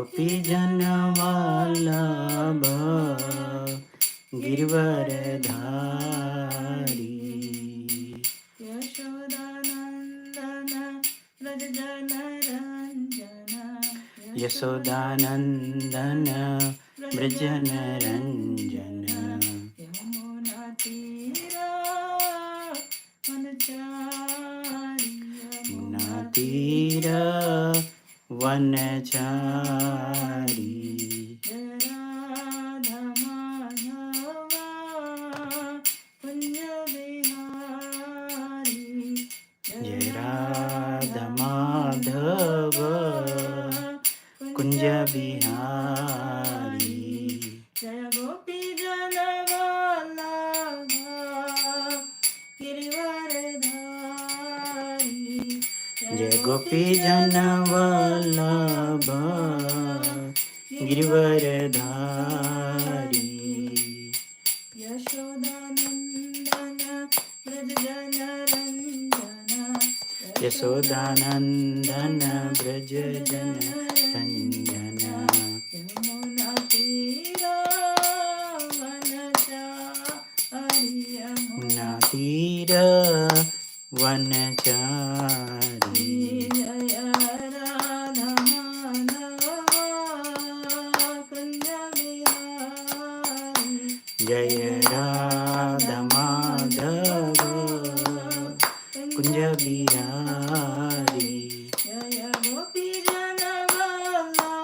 गोपीजन वल्लभ गिरवरधारी यशोदानन्दन व्रज जनरञ्जन यशोदानन्दन व्रजनरञ्जन यमुनातीर वनचारी जय राधा माधव कुंज बिहारी जय गोपी जन वल्लभ गिरिवरधारी जय गोपीजन वल्लभ गिरिवरधारी यशोदानन्दन व्रज जनरञ्जन यशोदानन्दन व्रज जनरञ्जन यमुनातीर वनचारि यमुनातीर वनचारी जय राधा माधव कुञ्ज बिहारी जय राधा माधव कुंज बिहारी जय गोपी जन वल्लभ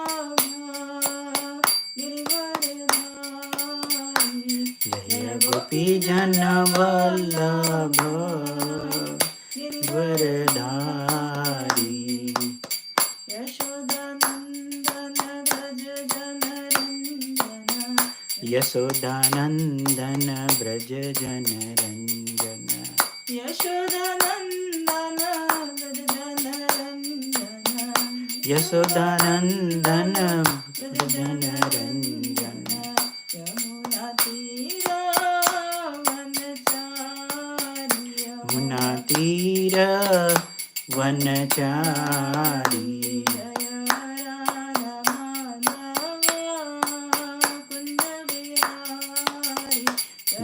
गिरिवरधारी जय गोपीजन वल्लभ गिरवरधारी यशोदानन्दन व्रज जनरञ्जन यशोदानन्दन व्रज जनरञ्जन यशोदानन्दन व्रज जनरञ्जन यशोदानन्दन व्रज जनरञ्जन यमुनातीर वनचारि यमुनातीर वनचारी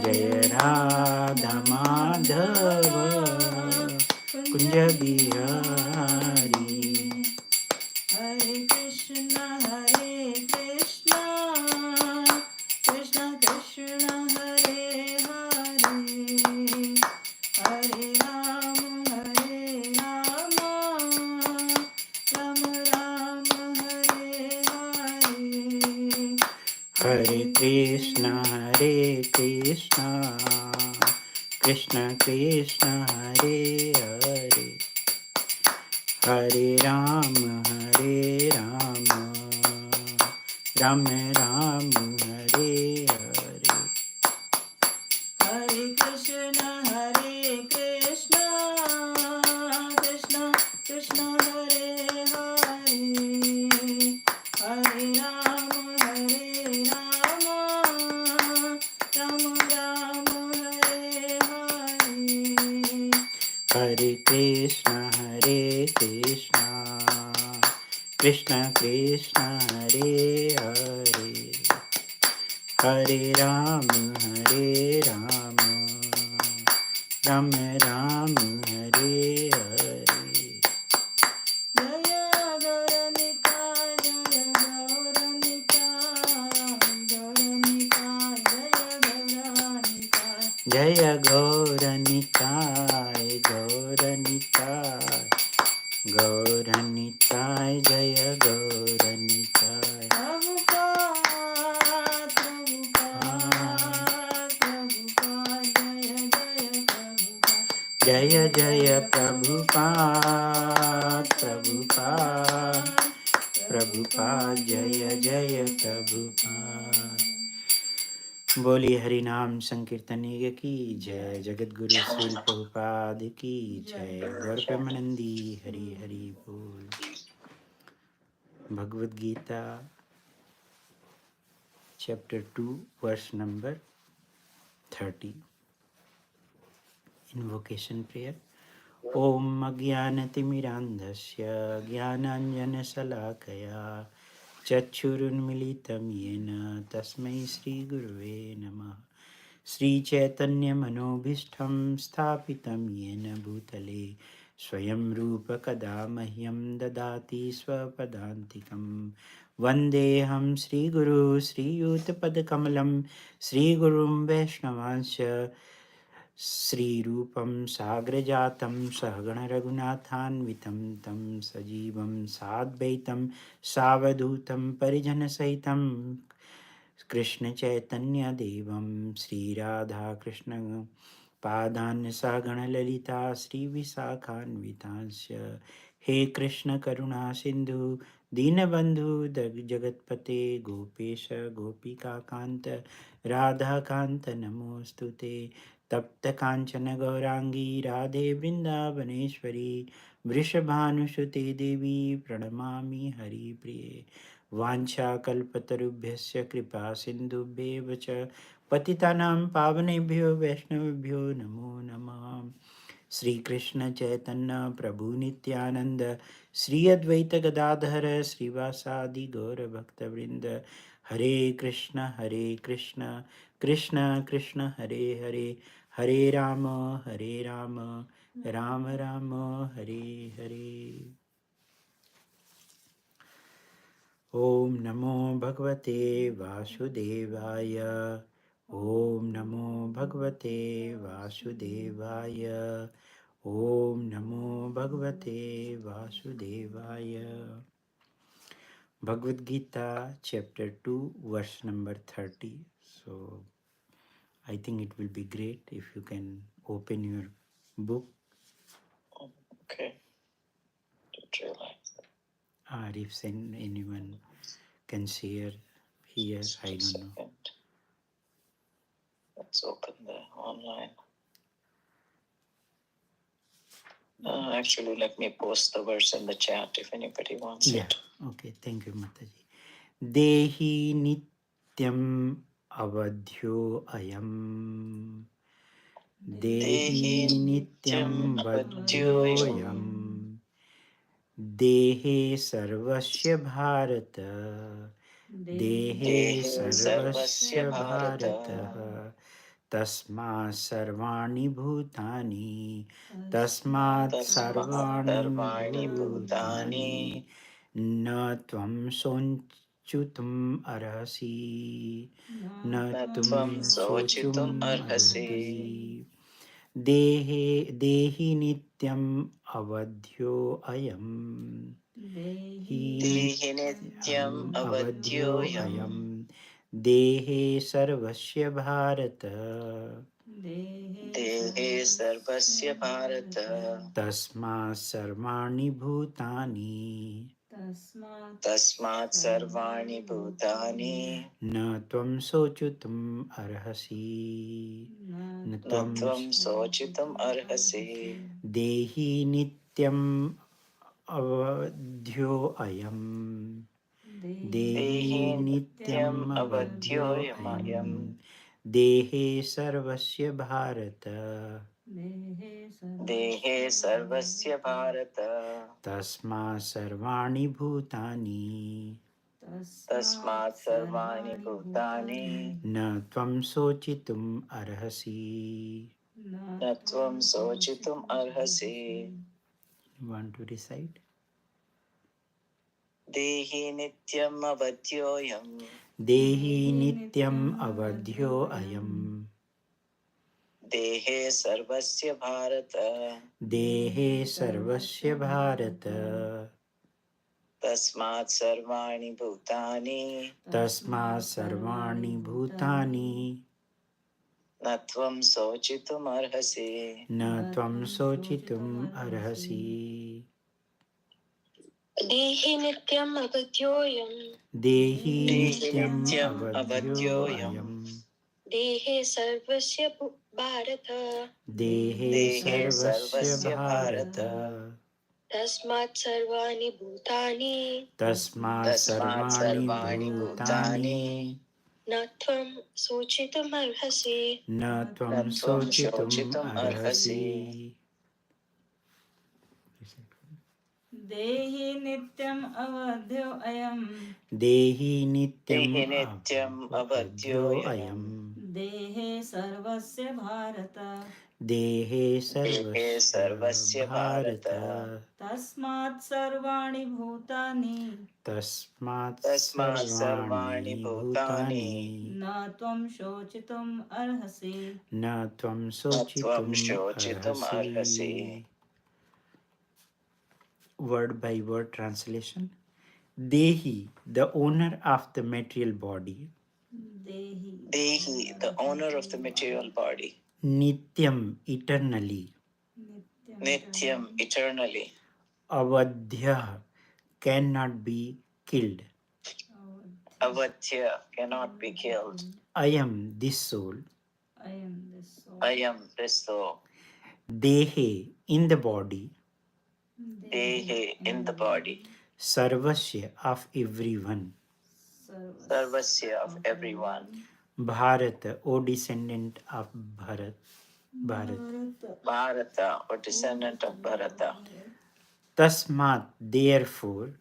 जय राधा माधव कुञ्ज बिहारी जय राधा माधव कुंज बिहारी हरे कृष्ण कृष्ण कृष्ण हरे हरे हरे राम राम राम हरे हरे हरे कृष्ण कृष्ण कृष्ण हरे हरे हरे राम राम राम हरे हरे हरे कृष्ण कृष्ण कृष्ण हरे हरे हरे राम राम राम हरे हरे हरे कृष्ण कृष्ण कृष्ण हरे हरे हरे राम राम राम हरे हरे जय गौरनिताय जय गौरनिताय जय गौरनिताय गौरनिताय जय गौरनिताय जय जय प्रभुपाद जय जय प्रभुपाद। बोली हरि नाम संकीर्तन की जय। जगत गुरु श्री प्रभुपाद की जय। गौर प्रेमानंदी हरि हरि बोल। Bhagavad Gita chapter 2 verse number 30। Invocation prayer. Om अज्ञानतिमिरान्धस्य ज्ञानाञ्जनशलाकया चक्षुरुन्मिलितं येन तस्मै श्रीगुरुवे नमः। श्रीचैतन्यमनोभीष्टं स्थापितं येन भूतले स्वयं रूपकदा मह्यं ददाति स्वपदान्तिकं। वन्देऽहं श्रीगुरु श्रीयुतपदकमलं श्रीगुरुं वैष्णवांश्च श्रीरूपं साग्रजातं सहगणरघुनाथान्वितं तं सजीवं साद्वैतं सावधूतं परिजनसहितं कृष्णचैतन्यदेवं श्रीराधाकृष्णपादान् सहगणललिता श्रीविशाखान्वितांश्च। हे कृष्ण करुणा सिन्धु दीनबन्धु जगत्पते गोपेश गोपिकान्त राधाकान्त नमोऽस्तु ते। तप्त कांचन गौरांगी राधे वृंदावनेश्वरी वृषभानुसुते देवी प्रणमामि हरिप्रिये। वाञ्छाकल्पतरुभ्यश्च कृपा सिन्धुभ्येव च पतितानां पावनेभ्यो वैष्णवेभ्यो नमो नमः। श्री कृष्ण चैतन्य प्रभु नित्यानंद श्री अद्वैत गदाधर श्रीवासादि गौर भक्तवृंद। हरे कृष्ण कृष्ण कृष्ण हरे हरे, हरे राम राम राम हरे हरे। ओम नमो भगवते वासुदेवाय। ओम नमो भगवते वासुदेवाय। ओम नमो भगवते वासुदेवाय। Bhagavad Gita chapter 2 verse number 30. So I think it will be great if you can open your book. Okay. Didn't realize that. Or if anyone can share here, just I don't know. Let's open the online. Actually, let me post the verse in the chat if anybody wants it. Okay. Thank you, Mataji. Dehi nityam avadhyo ayam. Dehi nityam avadhyoyam. Dehe sarvasya bharata. Dehe sarvasya bharata. Tasma sarvani bhutani. Tasmat sarvani bhutani. न त्वं सोच्युतुम् अर्हसि, न त्वं सोचितुम् अर्हसि। देहि नित्यम् अवध्यो अयम्। देहि नित्यम् अवध्योऽयम्। देहे सर्वस्य भारत। देहे सर्वस्य भारत। तस्मात् सर्वाणि भूतानि। तस्मात् सर्वाणि भूतानि न त्वं सोचितुम् अर्हसि। न त्वं सोचितुम् अर्हसि। देहि नित्यम् अवध्यो अयम्। देहि नित्यम् अवध्यो अयम्। देहे सर्वस्य भारत। देहे सर्वस्य भारत। तस्मात् सर्वाणि भूतानि। तस्मात् सर्वाणि भूतानि न त्वं सोचितुम् अर्हसि। न त्वं सोचितुम् अर्हसि। Want to recite? देहि नित्यम् अवध्योऽयम्। देहि नित्यम् अवध्योऽयम्। देहे सर्वस्य भारत। देहे सर्वस्य भारत। तस्मात् सर्वाणि भूतानि। तस्मात् सर्वाणि भूतानि न त्वं सोचितुम् अर्हसि। न त्वं सोचितुम् अर्हसि। देहि नित्यम् अवध्योऽयम्। देहि नित्यम् अवध्योऽयम्। देहे सर्वस्य भारत। देहे सर्वस्य भारत। तस्मात् सर्वाणि भूतानि। तस्मात् सर्वाणि भूतानि न त्वं सोचितुम् अर्हसि। न त्वं सोचितुम् अर्हसि। देहि नित्यम् अवध्यो अयम् देहि देहि नित्यम् नित्यम् अवध्योऽयम् अवध्योऽयम् देहे सर्वस्य भारत देहे देहे सर्वस्य सर्वस्य भारत भारत तस्मात् सर्वाणि भूतानि तस्मात् तस्मात् सर्वाणि सर्वाणि भूतानि भूतानि न त्वं शोचितुम् अर्हसि न त्वं न त्वं शोचितुम् शोचितुम् अर्हसि अर्हसि. Word by word translation. Dehi, the owner of the material body. देहि Dehi, the owner of the material body. Nityam, eternally. Nityam, eternally. Avadhya, cannot be killed. Avadhya, cannot be killed. I am this soul. I am this soul. I am this soul. Dehe, in the body. Dehe, in the body. Sarvasya, of everyone. Sarvasya, of everyone. Bharata, O descendant of Bharat. Bharat. Bharata, or descendant of Bharata. Tasmat, therefore.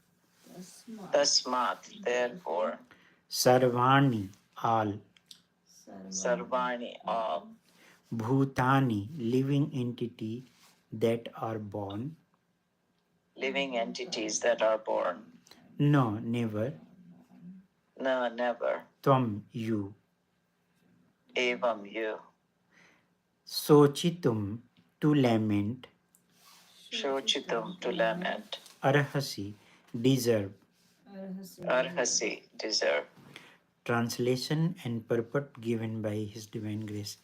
Tasmat, therefore. Sarvani, all. Sarvani, all. Bhutani, living entity that are born. Living entities that are born. No, never. No, never. Tvam, you. Evam, you. Sochitum, to lament. Shochitum, to lament. Arhasi, deserve. Arhasi, deserve. Translation and purport given by His Divine Grace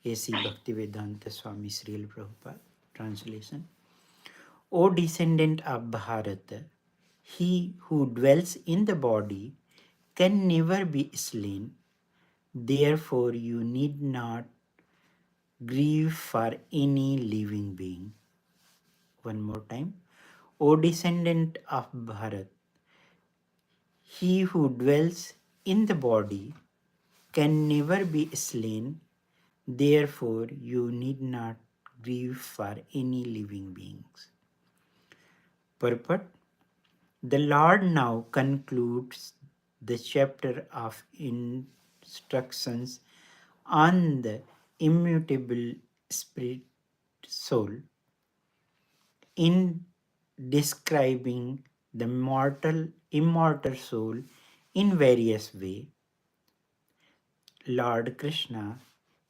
A.C. Bhaktivedanta Swami Srila Prabhupada. Translation. O descendant of Bharata, he who dwells in the body can never be slain. Therefore, you need not grieve for any living being. One more time. O descendant of Bharat, he who dwells in the body can never be slain. Therefore, you need not grieve for any living beings. Purport. The Lord now concludes the chapter of instructions on the immutable spirit soul in describing the immortal soul in various ways. Lord Krishna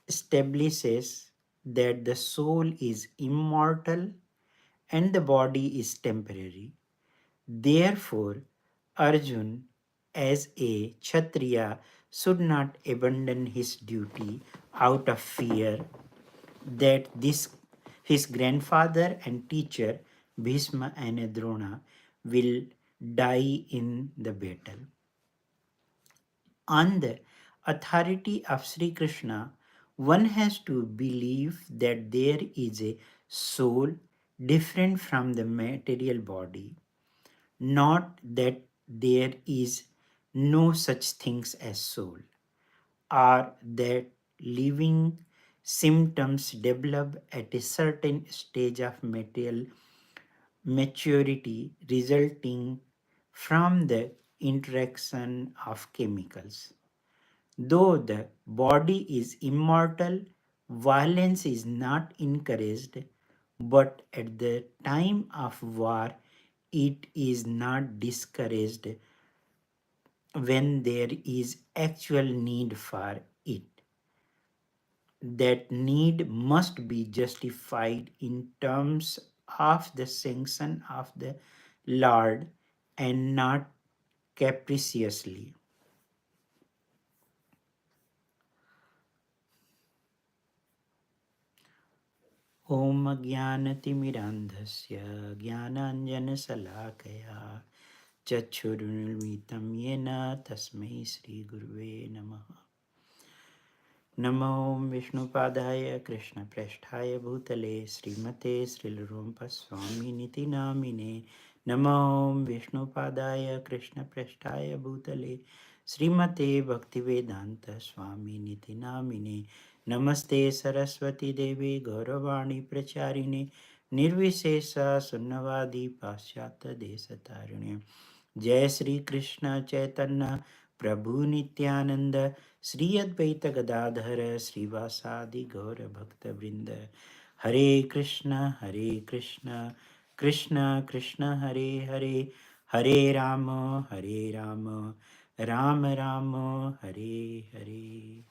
establishes that the soul is immortal and the body is temporary. Therefore, Arjun, as a Kshatriya, should not abandon his duty out of fear that his grandfather and teacher Bhishma and Drona will die in the battle. On the authority of Sri Krishna, one has to believe that there is a soul different from the material body, not that there is no such things as soul, or that living symptoms develop at a certain stage of material maturity resulting from the interaction of chemicals. Though the body is immortal, violence is not encouraged, but at the time of war, it is not discouraged when there is actual need for it. That need must be justified in terms of the sanction of the Lord and not capriciously. ॐ ज्ञानतिमिरान्धस्य ज्ञानाञ्जनशलाकया चक्षुरुन्मिलितं येन तस्मै श्रीगुरुवे नमः. नमो विष्णुपादाय कृष्णप्रेष्ठाय भूतले श्रीमते श्रीलरूपस्वामिनिति नामिने. नमो विष्णुपादाय कृष्णप्रेष्ठाय भूतले श्रीमते भक्तिवेदांत स्वामिनिति नामिने. नमस्ते सरस्वती देवे गौरवाणी प्रचारिणे Nirvishesha Sunnavadi Paschata Desatarunya. Jai Sri Krishna Chaitanya Prabhu Nityananda Sri Advaita Gadadhara Srivasadi Gaura Bhakta Vrinda. Hare Krishna Krishna Krishna Hare Hare, Hare Rama Rama Rama Hare Hare.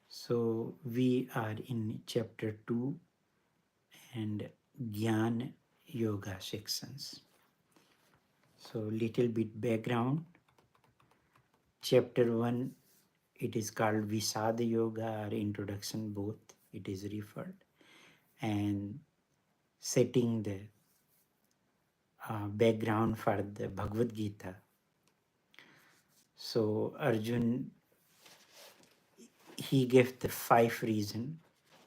So we are in chapter 2 and Gyan Yoga sections. So little bit background. Chapter 1, it is called Visada Yoga or introduction both. It is referred. And setting the background for the Bhagavad-Gita. So Arjun, he gave the 5 reasons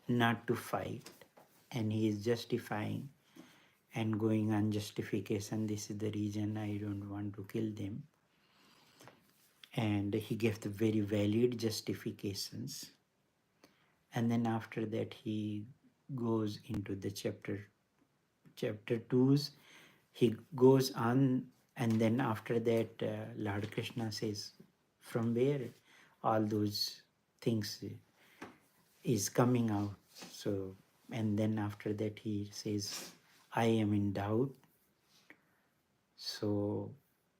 not to fight, and he is justifying and going on justification. This is the reason I don't want to kill them. And he gave the very valid justifications. And then after that he goes into the chapter 2's. He goes on, and then after that Lord Krishna says from where all those things is coming out. So, and then after that he says, I am in doubt, so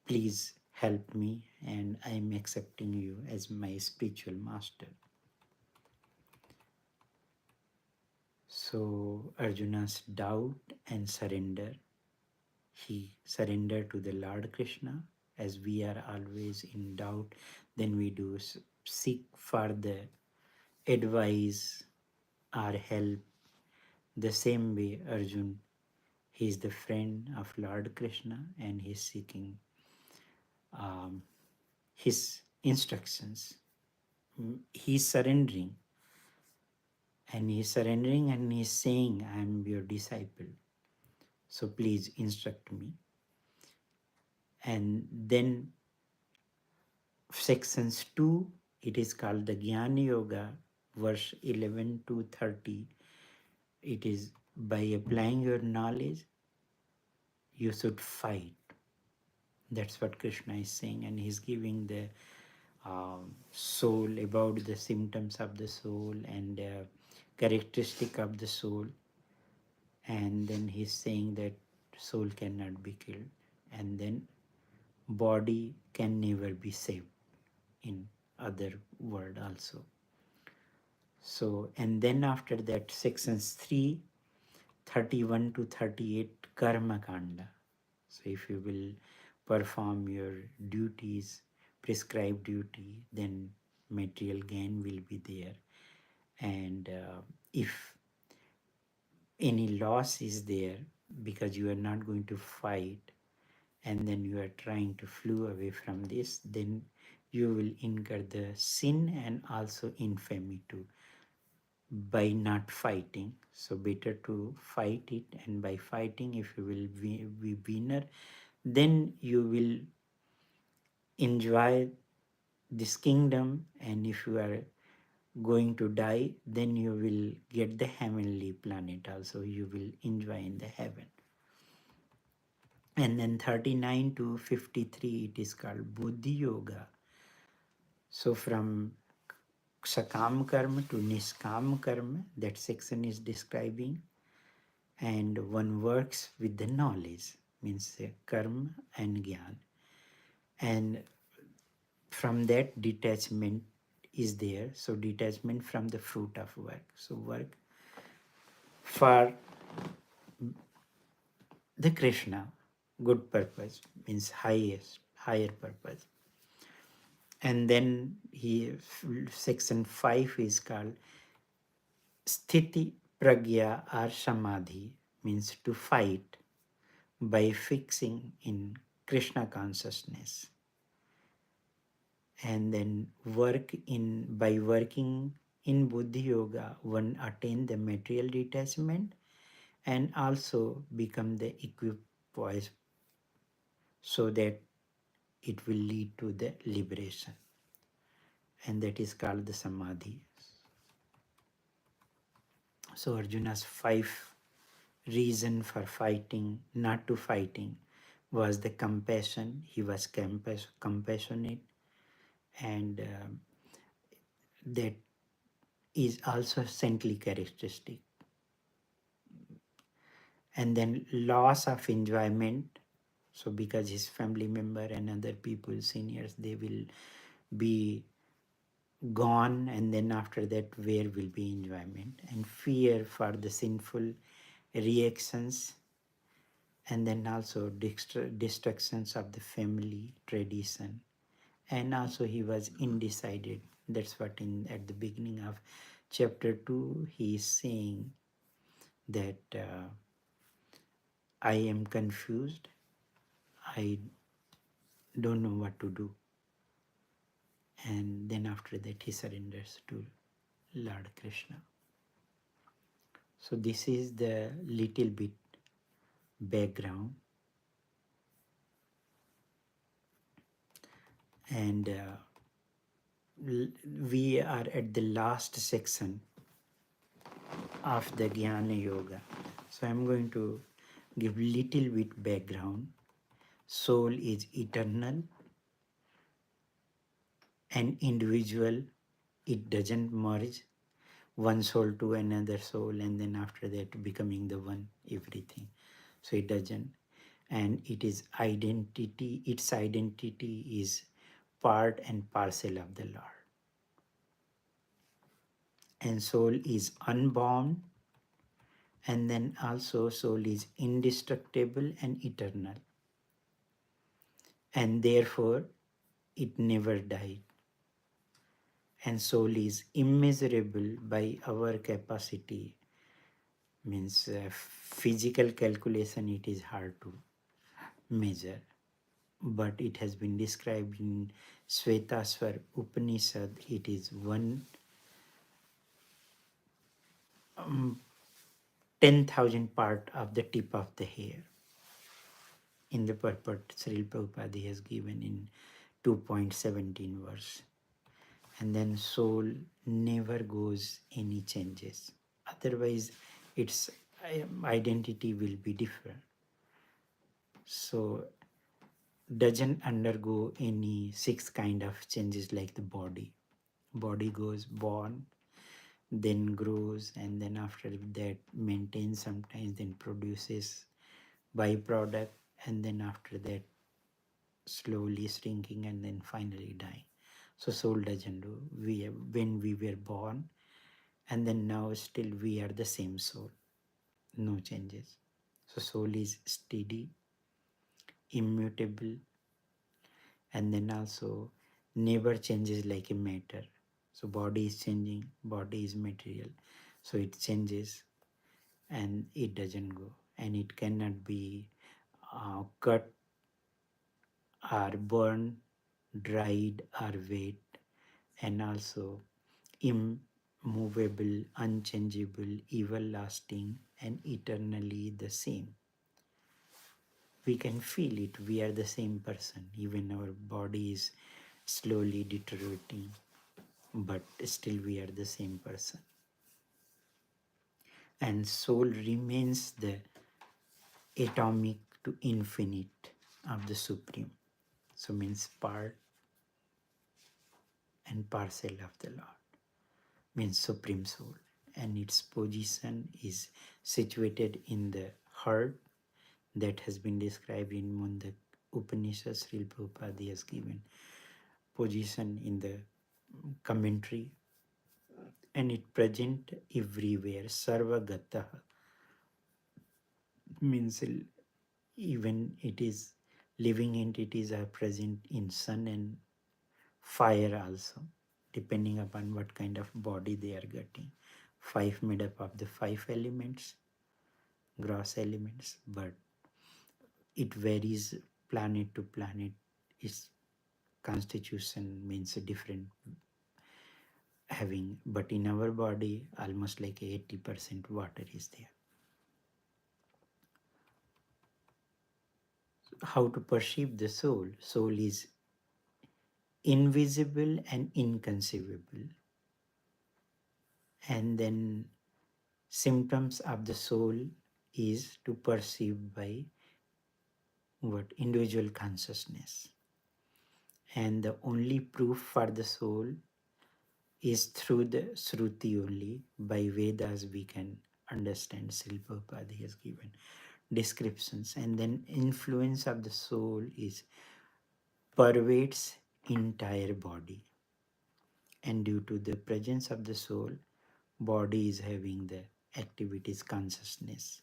please help me, and I am accepting you as my spiritual master. So Arjuna's doubt and surrender, he surrendered to the Lord Krishna. As we are always in doubt, then we do seek for the advice or help. The same way Arjun, he is the friend of Lord Krishna, and he is seeking his instructions. He's surrendering, and he's surrendering, and he's saying, I am your disciple, so please instruct me. And then sections 2, it is called the Jnana Yoga, verse 11 to 30. It is by applying your knowledge, you should fight. That's what Krishna is saying, and he's giving the soul, about the symptoms of the soul and characteristic of the soul. And then he's saying that soul cannot be killed, and then body can never be saved in other word also. So, and then after that sections 3, 31 to 38, karma kanda. So if you will perform your duties, prescribed duty, then material gain will be there. And if any loss is there because you are not going to fight, and then you are trying to flee away from this, then you will incur the sin and also infamy too by not fighting. So better to fight it, and by fighting, if you will be winner, then you will enjoy this kingdom, and if you are going to die, then you will get the heavenly planet also, you will enjoy in the heaven. And then 39 to 53, it is called Buddhi Yoga. So from Sakam Karma to Niskam Karma, that section is describing. And one works with the knowledge, means karma and gyan. And from that, detachment is there. So detachment from the fruit of work. So work for the Krishna, good purpose, means higher purpose. And then section 5 is called Sthiti Pragya or Samadhi, means to fight by fixing in Krishna consciousness. And then by working in Buddhi Yoga, one attain the material detachment and also become the equipoise, so that it will lead to the liberation. And that is called the Samadhi. So Arjuna's 5 reason for fighting, not to fighting, was the compassion. He was compassionate, and that is also saintly characteristic. And then loss of enjoyment. So because his family member and other people, seniors, they will be gone, and then after that, where will be enjoyment? And fear for the sinful reactions, and then also destructions of the family tradition. And also he was undecided. That's what at the beginning of chapter 2 he is saying that I am confused, I don't know what to do. And then after that he surrenders to Lord Krishna. So this is the little bit background. And we are at the last section of the Jnana Yoga. So I'm going to give little bit background. Soul is eternal and individual. It doesn't merge one soul to another soul and then after that becoming the one everything. So it doesn't. And it is identity. Its identity is part and parcel of the Lord. And soul is unbound, and then also soul is indestructible and eternal, and therefore it never died. And soul is immeasurable by our capacity, means physical calculation, it is hard to measure, but it has been described in Svetaswar Upanishad. It is 10,000 part of the tip of the hair. In the purport, Srila Prabhupada has given in 2.17 verse. And then soul never goes any changes. Otherwise, its identity will be different. So doesn't undergo any 6 kind of changes like the body. Body goes born, then grows, and then after that maintains sometimes, then produces byproduct, and then after that slowly shrinking and then finally dying. So soul doesn't do. When we were born, and then now still we are the same soul, no changes. So soul is steady, immutable, and then also never changes like a matter. So body is changing, body is material, so it changes and it doesn't go, and it cannot be cut or burned, dried or wet, and also immovable, unchangeable, everlasting, and eternally the same. We can feel it. We are the same person. Even our body is slowly deteriorating, but still we are the same person. And soul remains the atomic to infinite of the Supreme. So means part and parcel of the Lord, means Supreme Soul. And its position is situated in the heart, that has been described in Munda Upanishad. Srila Prabhupada has given position in the commentary, and it present everywhere. Sarvagata means even it is living entities are present in sun and fire also, depending upon what kind of body they are getting. 5 made up of the 5 elements, gross elements, but it varies planet to planet. Its constitution means a different having, but in our body almost like 80% water is there. How to perceive the soul? Soul is invisible and inconceivable. And then Symptoms of the soul is to perceive by what? Individual consciousness. And the only proof for the soul is through the Shruti only. By Vedas we can understand. Srila Prabhupada has given descriptions. And then influence of the soul is pervades entire body. And due to the presence of the soul, body is having the activities consciousness.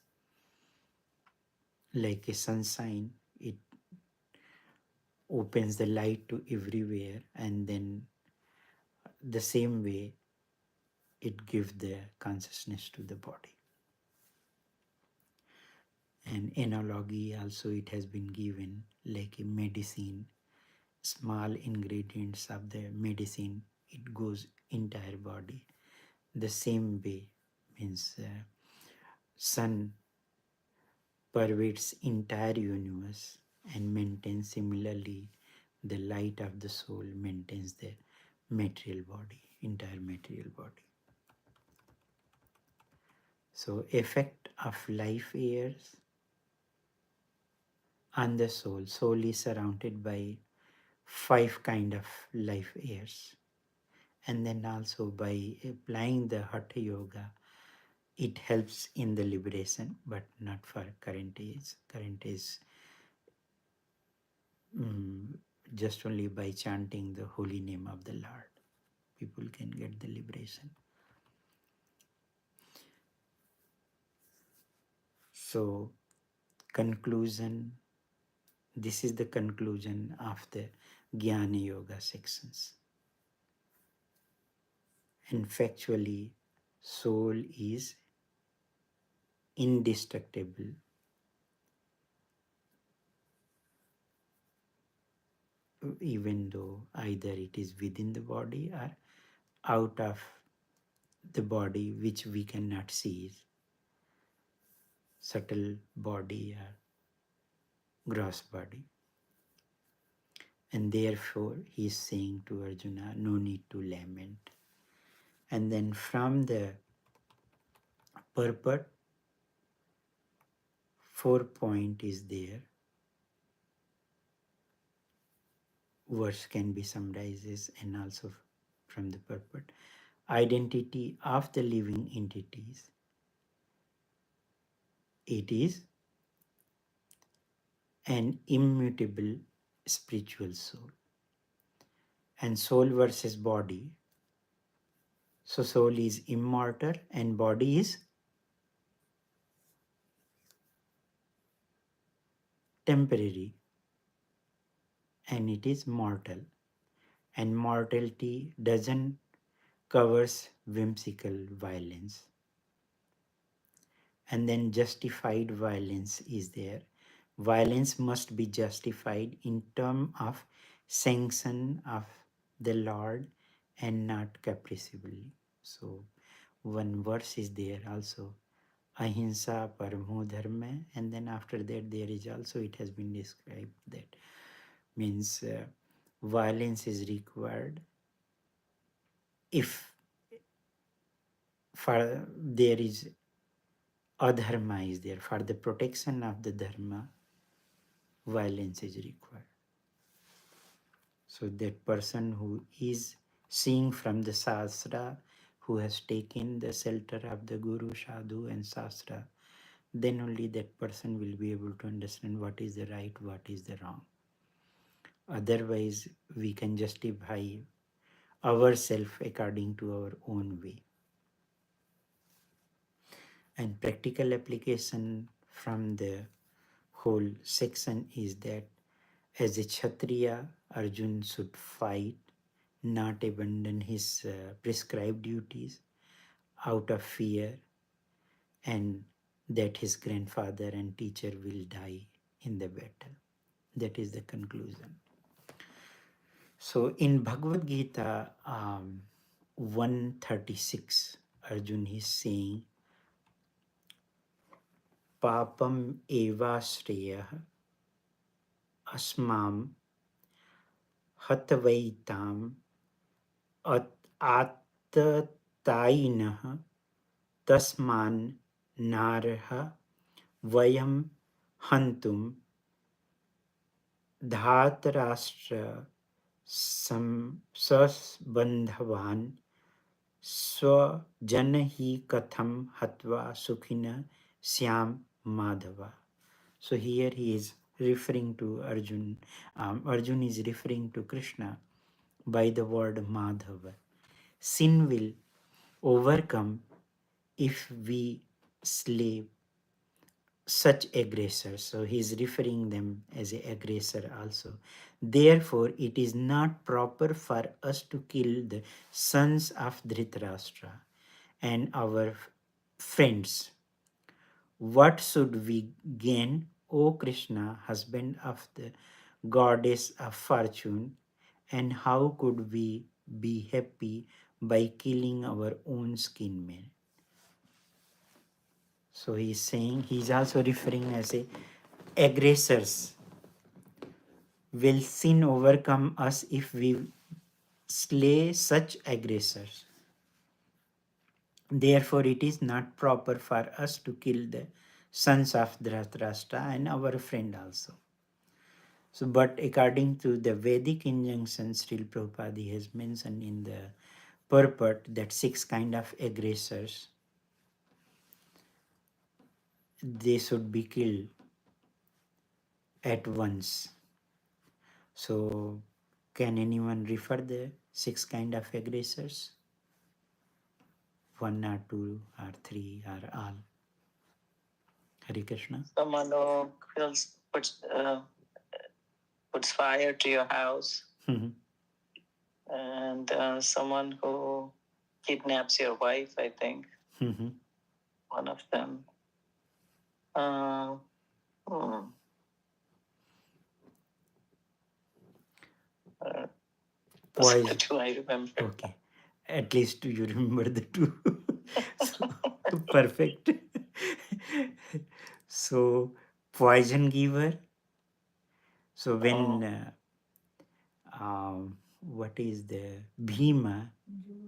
Like a sunshine, it opens the light to everywhere, and then the same way it gives the consciousness to the body. And analogy also it has been given like a medicine, small ingredients of the medicine, it goes entire body. The same way means sun pervades entire universe and maintains similarly the light of the soul maintains the material body, entire material body. So effect of life years on the soul. Soul is surrounded by 5 kind of life years. And then also by applying the Hatha Yoga, it helps in the liberation, but not for current age. Current age, just only by chanting the holy name of the Lord, people can get the liberation. So, conclusion, this is the conclusion of the Jnana Yoga sections. And factually, soul is indestructible, even though either it is within the body or out of the body, which we cannot see, subtle body or gross body. And therefore, he is saying to Arjuna, no need to lament. And then from the purport, 4 point is there. Verse can be summarized and also from the purport. Identity of the living entities. It is an immutable spiritual soul. And soul versus body. So soul is immortal and body is temporary and it is mortal. And mortality doesn't covers whimsical violence. And then justified violence is there. Violence must be justified in terms of sanction of the Lord and not capriciously. So one verse is there also. Ahimsa paramo dharma, and then after that there is also, it has been described that means violence is required if for there is adharma is there. For the protection of the dharma, violence is required. So that person who is seeing from the Shastra, who has taken the shelter of the Guru, Sadhu and Shastra, then only that person will be able to understand what is the right, what is the wrong. Otherwise, we can justify ourselves according to our own way. And practical application from the whole section is that as a Kshatriya, Arjun should fight, not abandon his prescribed duties out of fear, and that his grandfather and teacher will die in the battle. That is the conclusion. So in Bhagavad-Gita 136, Arjun is saying, Papam eva shreya asmam hatavaitam at attatainah tasman narha vayam hantum dhatarashtra sasbandhavan swajanahi katham hatva sukhina syam madhava. So here he is referring to Arjun. Arjun is referring to Krishna by the word Madhava. Sin will overcome if we slay such aggressors. So he is referring them as an aggressor also. Therefore, it is not proper for us to kill the sons of Dhritarashtra and our friends. What should we gain, O Krishna, husband of the goddess of fortune, and how could we be happy by killing our own kinmen? So he's saying, he's also referring as a aggressors. Will sin overcome us if we slay such aggressors? Therefore, it is not proper for us to kill the sons of Dhritarashtra and our friend also. So, but according to the Vedic injunctions, Srila Prabhupada has mentioned in the purport that 6 kind of aggressors, they should be killed at once. So, can anyone refer the 6 kind of aggressors? 1 or 2 or 3 or all? Hare Krishna. Someone who puts fire to your house, and someone who kidnaps your wife, I think. One of them. Uh, hmm. Poison. Do I remember? Okay. At least you remember the 2. So, perfect. So, poison giver. So, when what is the Bhima,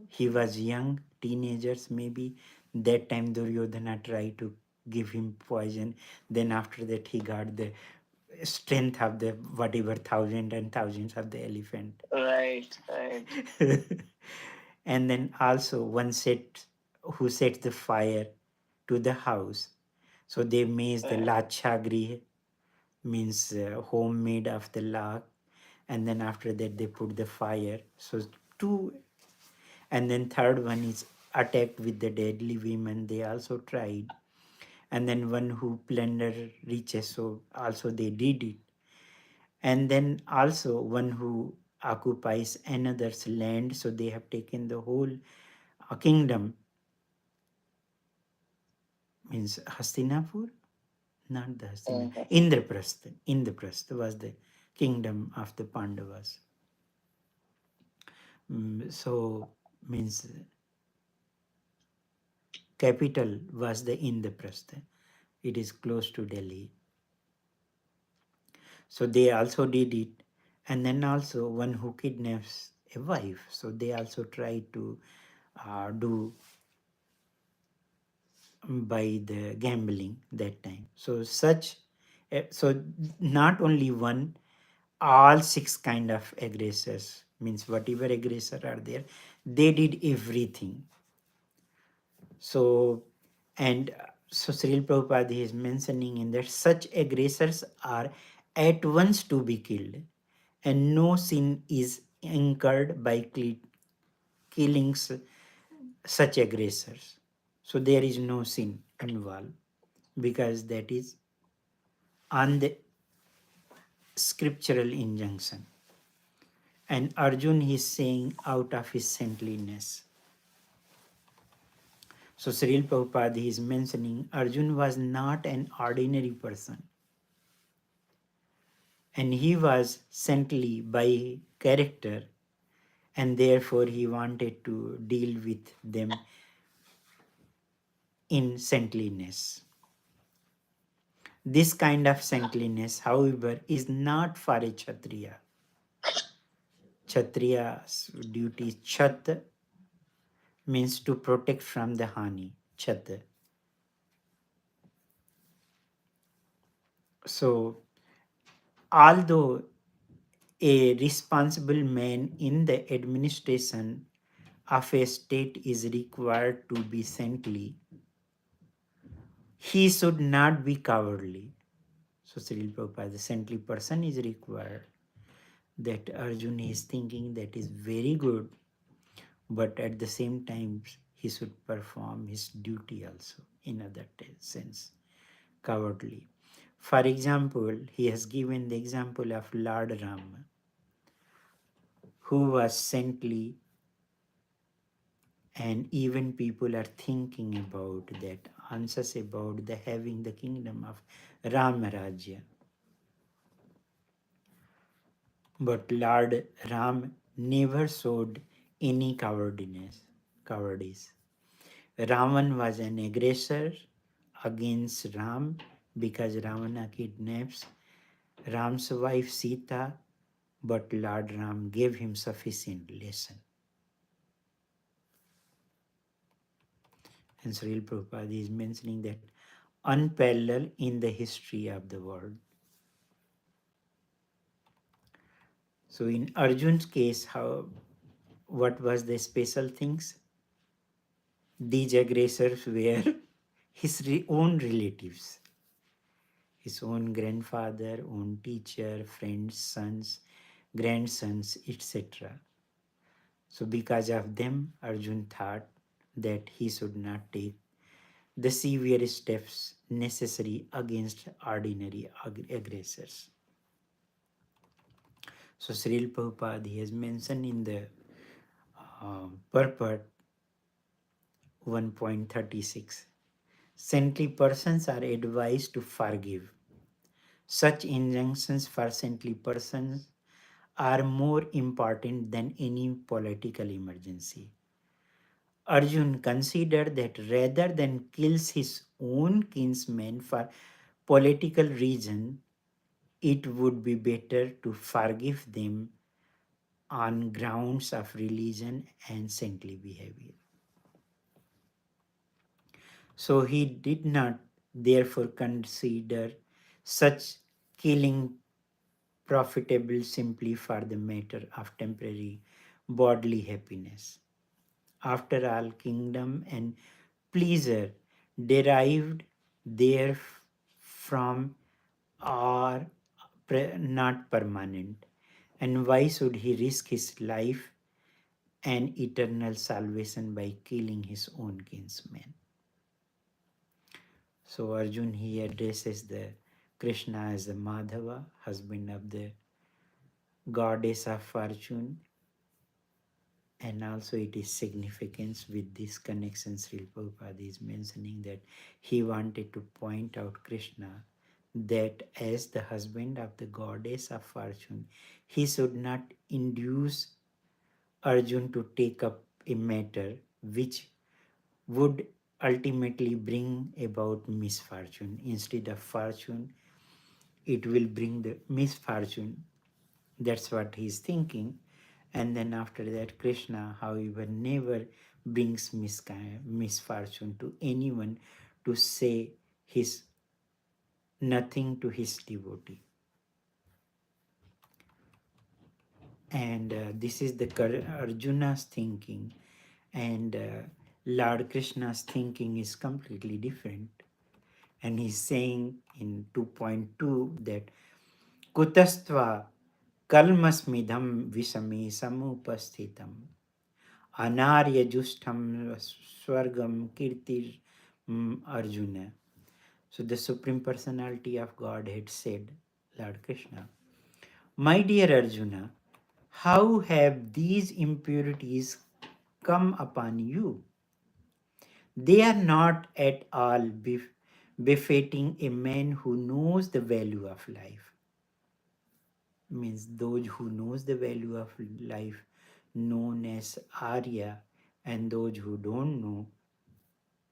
he was young, teenagers maybe. That time Duryodhana tried to give him poison. Then after that he got the strength of the whatever thousands and thousands of the elephant. Right, right. And then also one who set the fire to the house. So they made the lachagri, means home made of the log, and then after that they put the fire. So 2, and then third one is attacked with the deadly women. They also tried, and then one who plunder riches. So also they did it, and then also one who occupies another's land. So they have taken the whole kingdom, means Hastinapur, not the Hastinapur, Indraprastha. Indraprastha was the kingdom of the Pandavas. So means capital was the Indraprastha. It is close to Delhi. So they also did it. And then also one who kidnaps a wife. So they also try to do by the gambling that time. So so not only one, all 6 kind of aggressors, means whatever aggressor are there, they did everything. So, and so Srila Prabhupada is mentioning in that such aggressors are at once to be killed, and no sin is incurred by killing such aggressors. So there is no sin involved, because that is on the scriptural injunction. And Arjun is saying out of his saintliness. So Srila Prabhupada is mentioning Arjun was not an ordinary person, and he was saintly by character, and therefore he wanted to deal with them in saintliness. This kind of saintliness, however, is not for a Kshatriya. Kshatriya's duty, Chat, means to protect from the Hani. Chhat. So, although a responsible man in the administration of a state is required to be saintly, he should not be cowardly. So, Srila Prabhupada, the saintly person is required. That Arjuna is thinking that is very good, but at the same time, he should perform his duty also in other sense, cowardly. For example, he has given the example of Lord Rama, who was saintly, and even people are thinking about that, answers about the having the kingdom of Rama Rajya. But Lord Ram never showed any cowardice. Ravan was an aggressor against Ram because Ravana kidnaps Ram's wife Sita, but Lord Ram gave him sufficient lesson. And Srila Prabhupada is mentioning that unparalleled in the history of the world. So in Arjun's case, what was the special things? These aggressors were his own relatives, his own grandfather, own teacher, friends, sons, grandsons, etc. So because of them, Arjun thought that he should not take the severe steps necessary against ordinary aggressors. So Srila Prabhupada he has mentioned in the purport 1.36, saintly persons are advised to forgive. Such injunctions for saintly persons are more important than any political emergency. Arjun considered that rather than kills his own kinsmen for political reason, it would be better to forgive them on grounds of religion and saintly behavior. So he did not therefore consider such killing profitable simply for the matter of temporary bodily happiness. After all, kingdom and pleasure derived therefrom are not permanent. And why should he risk his life and eternal salvation by killing his own kinsmen? So Arjun he addresses the Krishna as the Madhava, husband of the goddess of fortune, and also it is significance with this connection. Srila Prabhupada is mentioning that he wanted to point out Krishna that as the husband of the goddess of fortune, he should not induce Arjun to take up a matter which would ultimately bring about misfortune. Instead of fortune, it will bring the misfortune. That's what he's thinking. And then after that, Krishna, however, never brings misfortune to anyone to say his nothing to his devotee. And this is the Arjuna's thinking, and Lord Krishna's thinking is completely different. And he's saying in 2.2 that Kutastva kalmasmidham visami samupasthitam anarya justham swargam kirtir Arjuna. So the Supreme Personality of Godhead said, Lord Krishna, my dear Arjuna, how have these impurities come upon you? They are not at all befitting a man who knows the value of life. Means those who knows the value of life known as Arya, and those who don't know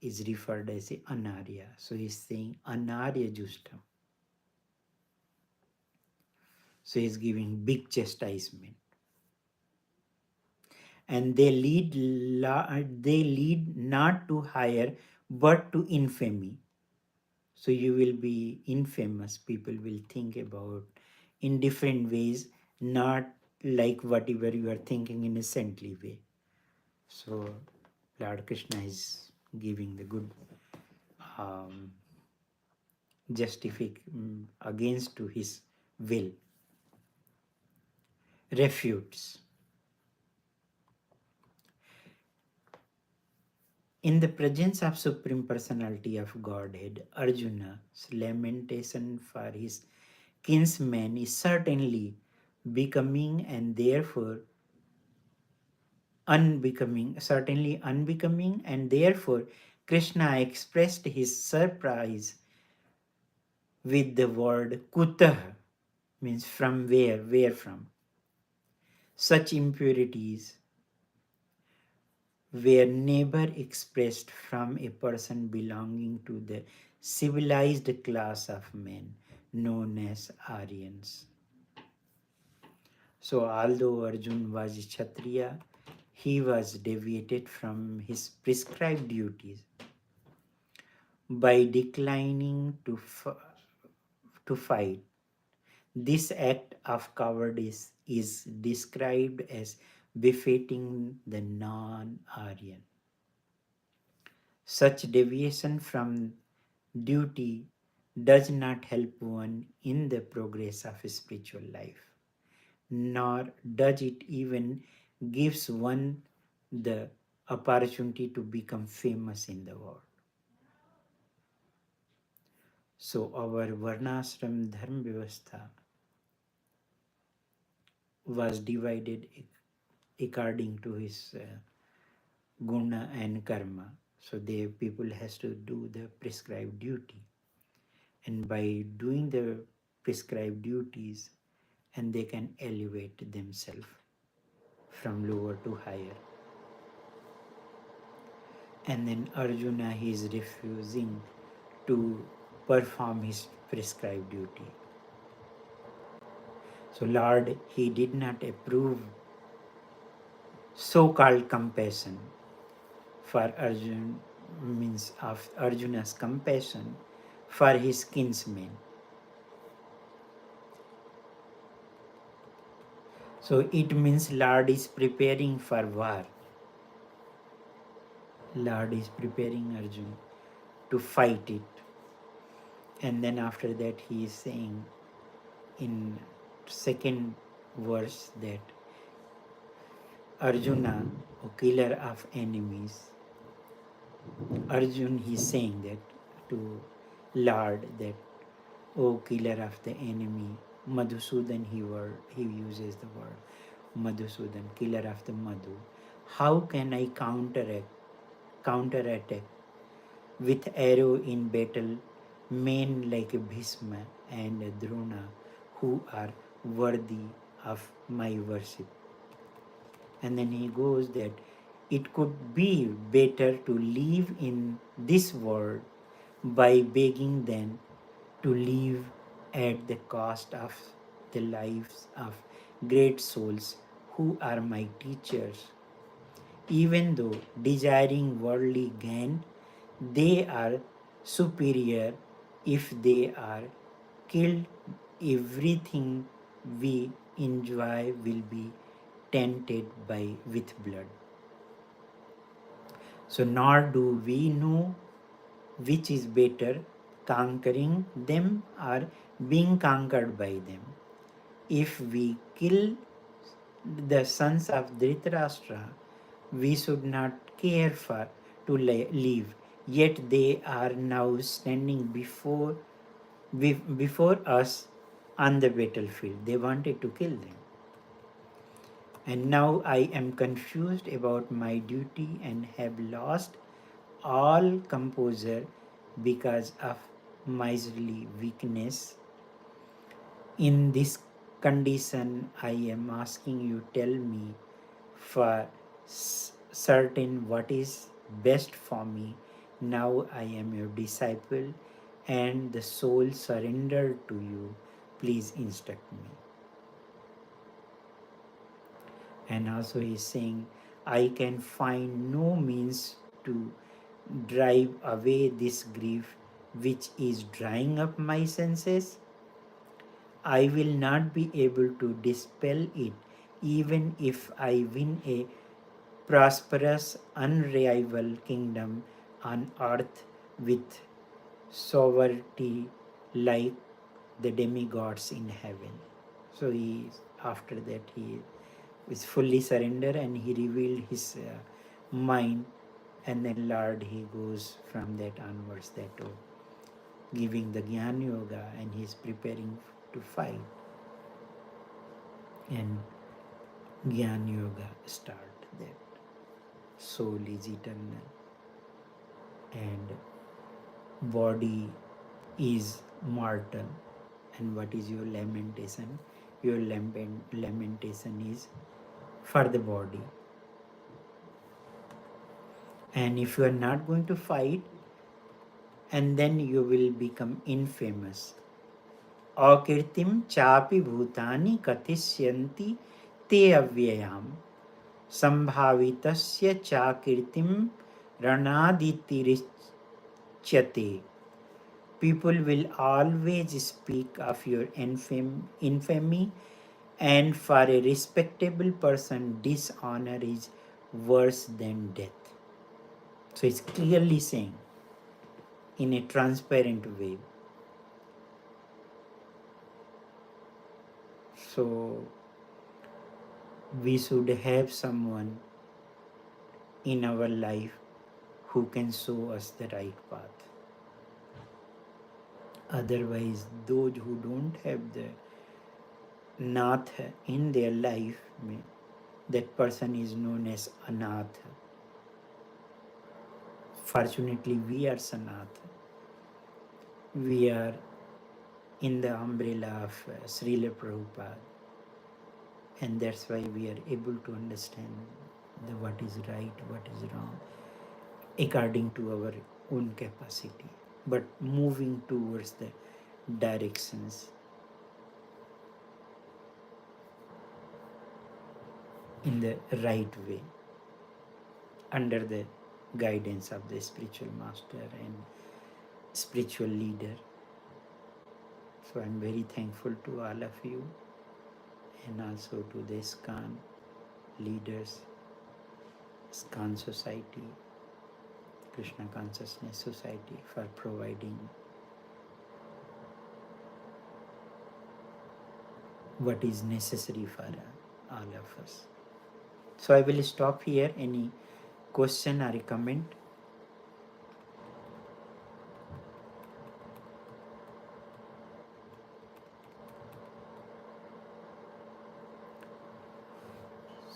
is referred as a Anarya. So he's saying Anarya Justam. So he's giving big chastisement. And they lead not to higher but to infamy. So you will be infamous. People will think about in different ways, not like whatever you are thinking innocently way. So Lord Krishna is giving the good um, against to his will, refutes. In the presence of Supreme Personality of Godhead, Arjuna's lamentation for his kinsman is certainly becoming and therefore unbecoming, and therefore Krishna expressed his surprise with the word kutah, means from where from. Such impurities were never expressed from a person belonging to the civilized class of men known as Aryans. So, although Arjun was a Kshatriya, he was deviated from his prescribed duties by declining to fight. This act of cowardice is described as befitting the non Aryan. Such deviation from duty does not help one in the progress of spiritual life, nor does it even gives one the opportunity to become famous in the world. So our Varnashram Dharma Vyavastha was divided according to his guna and karma. So the people has to do the prescribed duty, and by doing the prescribed duties, and they can elevate themselves from lower to higher. And then Arjuna, he is refusing to perform his prescribed duty. So Lord, he did not approve so-called compassion for Arjun, means of Arjuna's compassion for his kinsmen. So it means Lord is preparing for war. Lord is preparing Arjun to fight it. And then after that he is saying in second verse that Arjuna, a killer of enemies, Arjun, he's saying that to Lord that, O killer of the enemy, Madhusudan, he uses the word Madhusudan, killer of the Madhu. How can I counterattack with arrow in battle men like Bhishma and Drona who are worthy of my worship? And then he goes that it could be better to live in this world by begging them to live at the cost of the lives of great souls who are my teachers. Even though desiring worldly gain, they are superior if they are killed. Everything we enjoy will be tainted by with blood. So nor do we know which is better, conquering them or being conquered by them. If we kill the sons of Dhritarashtra, we should not care for to live. Yet they are now standing before us on the battlefield. They wanted to kill them. And now I am confused about my duty and have lost all composure because of miserly weakness. In this condition, I am asking you, tell me for certain what is best for me. Now I am your disciple and the soul surrendered to you. Please instruct me. And also he's saying, I can find no means to drive away this grief which is drying up my senses, I will not be able to dispel it even if I win a prosperous, unrivaled kingdom on earth with sovereignty like the demigods in heaven. So after that he is fully surrendered and he revealed his mind, and then Lord he goes from that onwards that giving the Gyan Yoga, and he is preparing to fight, and Gyan Yoga start that soul is eternal and body is mortal. And what is your lamentation? Your lamentation is for the body. And if you are not going to fight, and then you will become infamous. Akirtim chapi bhutani katisyanti te avyayam sambhavitasya chakirtim ranaditirichyate. People will always speak of your infamy, and for a respectable person, dishonor is worse than death. So it's clearly saying in a transparent way. So we should have someone in our life who can show us the right path. Otherwise, those who don't have the nath in their life, that person is known as anath. Fortunately, we are sanath. We are in the umbrella of Srila Prabhupada, and that's why we are able to understand what is right, what is wrong, according to our own capacity, but moving towards the directions in the right way, under the guidance of the spiritual master and spiritual leader. So I'm very thankful to all of you, and also to the ISKCON leaders, ISKCON Society, Krishna Consciousness Society, for providing what is necessary for all of us. So I will stop here. Any question or a comment?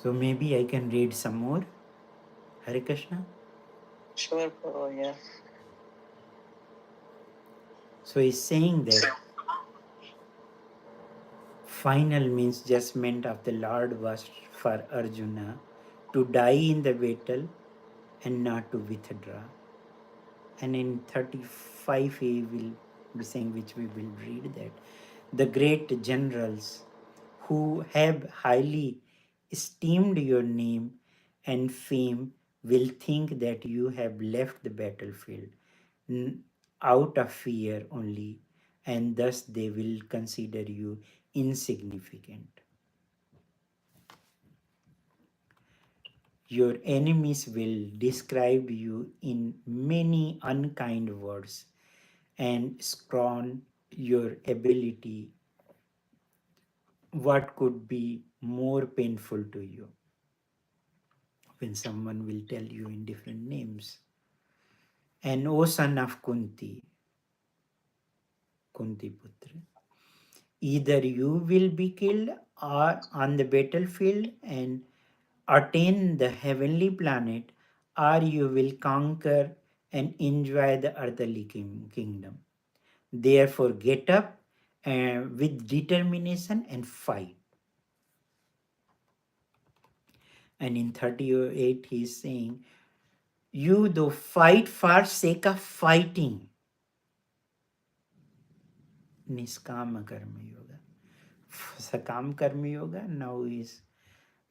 So maybe I can read some more. Hare Krishna. Sure, Prabhu, yeah. So he's saying that final means judgment of the Lord was for Arjuna to die in the battle and not to withdraw. And in 35 he will be saying, which we will read, that the great generals who have highly esteemed your name and fame will think that you have left the battlefield out of fear only, and thus they will consider you insignificant. Your enemies will describe you in many unkind words and scorn your ability. What could be more painful to you when someone will tell you in different names? And O son of Kunti, Kunti Putra, either you will be killed or on the battlefield and attain the heavenly planet, or you will conquer and enjoy the earthly kingdom. Therefore, get up with determination and fight. And in 38, he is saying, you though fight for sake of fighting. Niskama Karma Yoga. Sakam Karma Yoga now is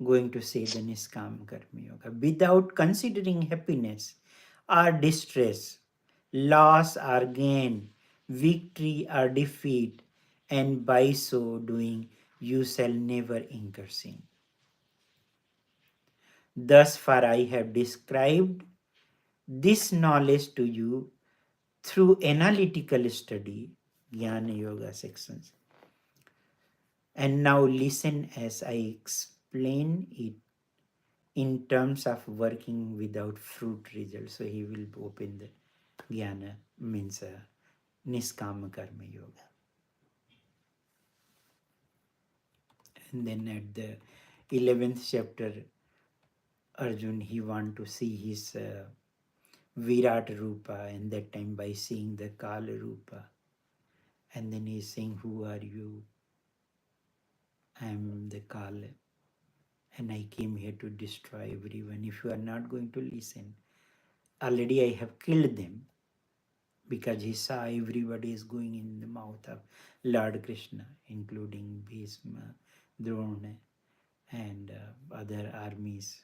going to say the Niskam Karma Yoga. Without considering happiness or distress, loss or gain, victory or defeat, and by so doing you shall never incur sin. Thus far I have described this knowledge to you through analytical study, Jnana Yoga sections. And now listen as I explain it in terms of working without fruit results. So he will open the Jnana, means Niskama Karma Yoga. And then at the 11th chapter, Arjun, he want to see his Virat Rupa, and that time by seeing the Kala Rupa. And then he's saying, who are you? I am the Kala, and I came here to destroy everyone. If you are not going to listen, already I have killed them, because he saw everybody is going in the mouth of Lord Krishna, including Bhishma, Drona, and other armies.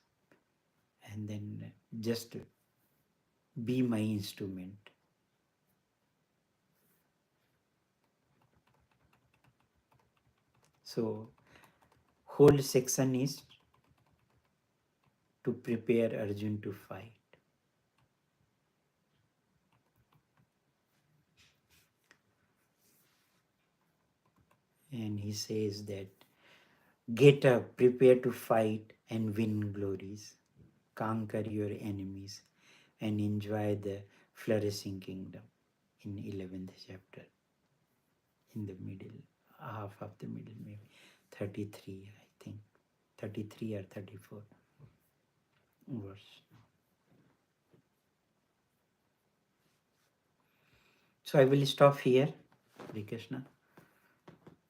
And then just be my instrument. So whole section is to prepare Arjun to fight. And he says that get up, prepare to fight and win glories, conquer your enemies, and enjoy the flourishing kingdom, in 11th chapter, in the middle, half of the middle, maybe 33, I think, 33 or 34 verse. So I will stop here, Hare Krishna.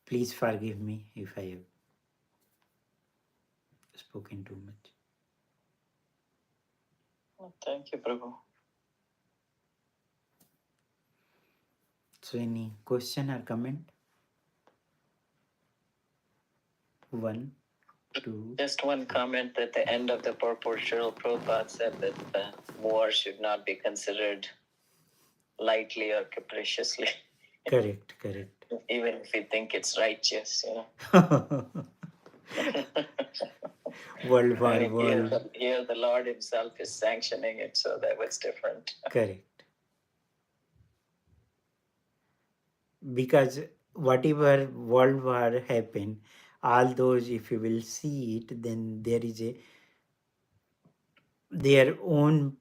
Please forgive me if I have spoken too much. Thank you, Prabhu. So any question or comment? One, two. Just one comment at the end of the purport. Srila Prabhupada said that the war should not be considered lightly or capriciously. Correct, correct. Even if we think it's righteous, World War I mean, World. here the Lord himself is sanctioning it, so that was different. Correct. Because whatever world war happened, all those, if you will see it, then there is their own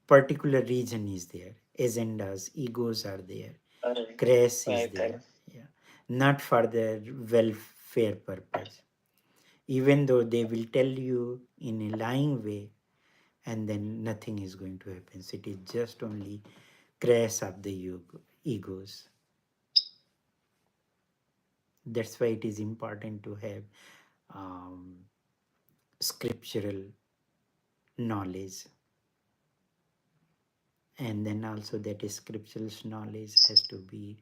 particular region is there, agendas, egos are there, crash is there. Yeah. Not for the welfare purpose. Even though they will tell you in a lying way, and then nothing is going to happen. So it is just only crash of the egos. That's why it is important to have scriptural knowledge, and then also that scriptural knowledge has to be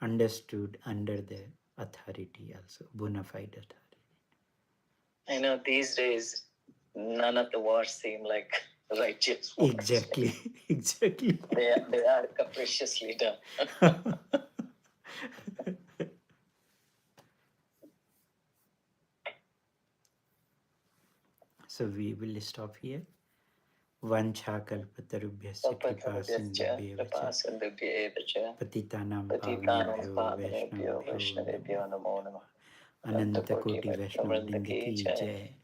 understood under the authority, also bona fide authority. I know these days none of the wars seem like righteous wars. Exactly. Exactly. They are capriciously done. So we will stop here. Vancha kalpatarubhyasya kripa sindhubhyevacha patitanam pavanebhyo vaishnavebhyo namo namaha. Ananta koti vaishnava vrinda ki jai.